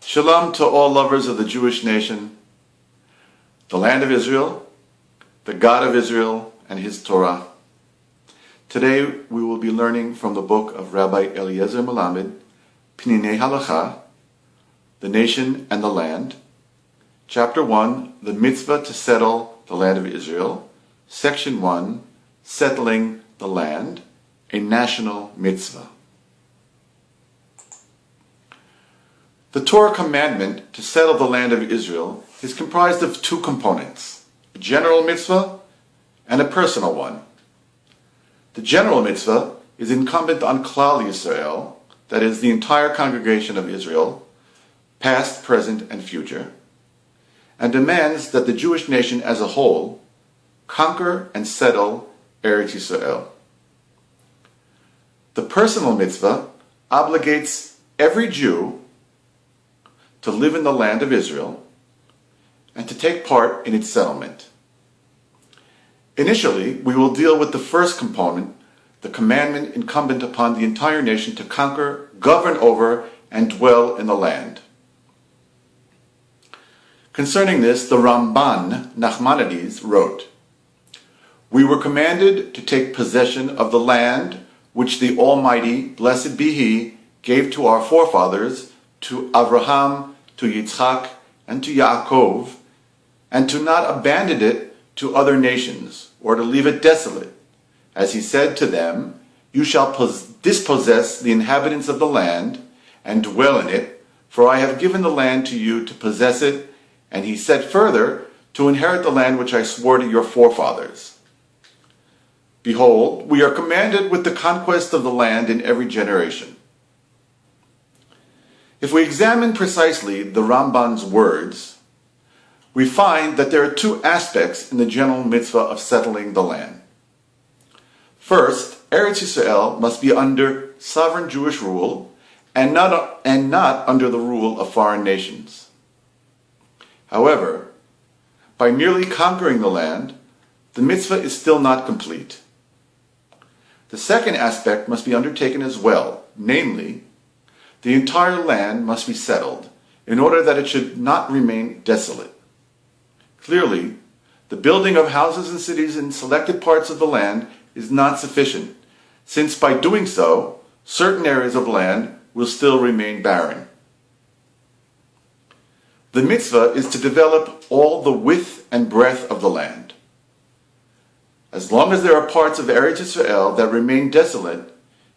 Shalom to all lovers of the Jewish nation, the land of Israel, the God of Israel, and His Torah. Today we will be learning from the book of Rabbi Eliezer Melamed, Pninei Halacha, the nation and the land. Chapter 1, the mitzvah to settle the land of Israel. Section 1, settling the land, a national mitzvah. The Torah commandment to settle the land of Israel is comprised of two components, a general mitzvah and a personal one. The general mitzvah is incumbent on Klal Yisrael, that is, the entire congregation of Israel, past, present, and future, and demands that the Jewish nation as a whole conquer and settle Eretz Yisrael. The personal mitzvah obligates every Jew to live in the land of Israel and to take part in its settlement. Initially, we will deal with the first component, the commandment incumbent upon the entire nation to conquer, govern over, and dwell in the land. Concerning this, the Ramban Nachmanides wrote, "We were commanded to take possession of the land which the Almighty, blessed be He, gave to our forefathers, to Abraham, to Yitzchak, and to Yaakov, and to not abandon it to other nations, or to leave it desolate. As He said to them, you shall dispossess the inhabitants of the land, and dwell in it, for I have given the land to you to possess it, and He said further, to inherit the land which I swore to your forefathers. Behold, we are commanded with the conquest of the land in every generation." If we examine precisely the Ramban's words, we find that there are two aspects in the general mitzvah of settling the land. First, Eretz Yisrael must be under sovereign Jewish rule and not under the rule of foreign nations. However, by merely conquering the land, the mitzvah is still not complete. The second aspect must be undertaken as well, namely, the entire land must be settled in order that it should not remain desolate. Clearly, the building of houses and cities in selected parts of the land is not sufficient, since by doing so, certain areas of land will still remain barren. The mitzvah is to develop all the width and breadth of the land. As long as there are parts of Eretz Yisrael that remain desolate,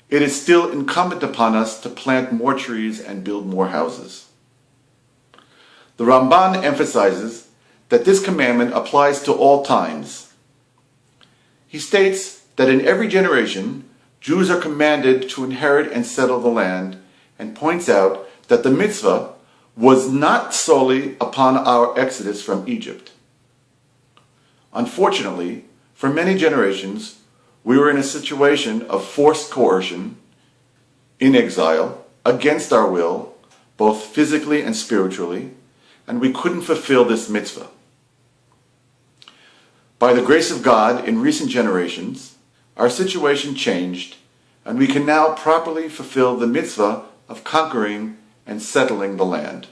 it is still incumbent upon us to plant more trees and build more houses. The Ramban emphasizes that this commandment applies to all times. He states that in every generation, Jews are commanded to inherit and settle the land, and points out that the mitzvah was not solely upon our exodus from Egypt. Unfortunately, for many generations, we were in a situation of forced coercion, in exile, against our will, both physically and spiritually, and we couldn't fulfill this mitzvah. By the grace of God, in recent generations, our situation changed, and we can now properly fulfill the mitzvah of conquering and settling the land.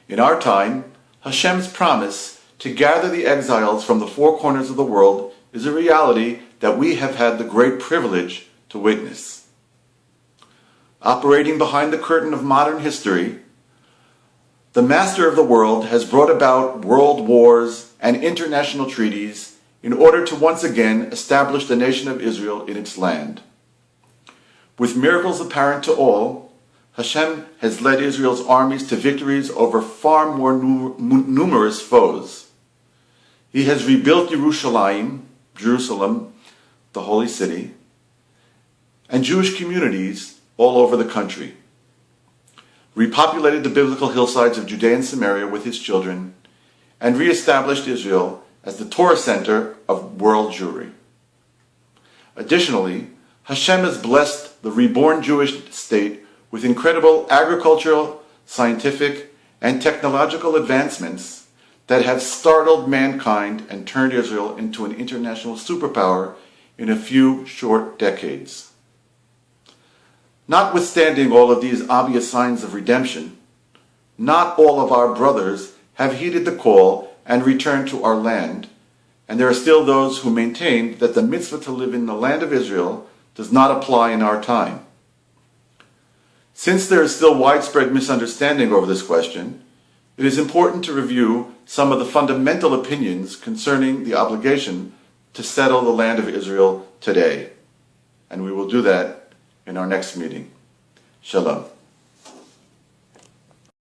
In our time, Hashem's promise to gather the exiles from the four corners of the world is a reality that we have had the great privilege to witness. Operating behind the curtain of modern history, the master of the world has brought about world wars and international treaties in order to once again establish the nation of Israel in its land. With miracles apparent to all, Hashem has led Israel's armies to victories over far more numerous foes. He has rebuilt Jerusalem, the holy city, and Jewish communities all over the country, repopulated the biblical hillsides of Judea and Samaria with His children, and re-established Israel as the Torah center of world Jewry. Additionally, Hashem has blessed the reborn Jewish state with incredible agricultural, scientific, and technological advancements that have startled mankind and turned Israel into an international superpower in a few short decades. Notwithstanding all of these obvious signs of redemption, not all of our brothers have heeded the call and returned to our land, and there are still those who maintain that the mitzvah to live in the land of Israel does not apply in our time. Since there is still widespread misunderstanding over this question, it is important to review some of the fundamental opinions concerning the obligation to settle the land of Israel today. And we will do that in our next meeting. Shalom.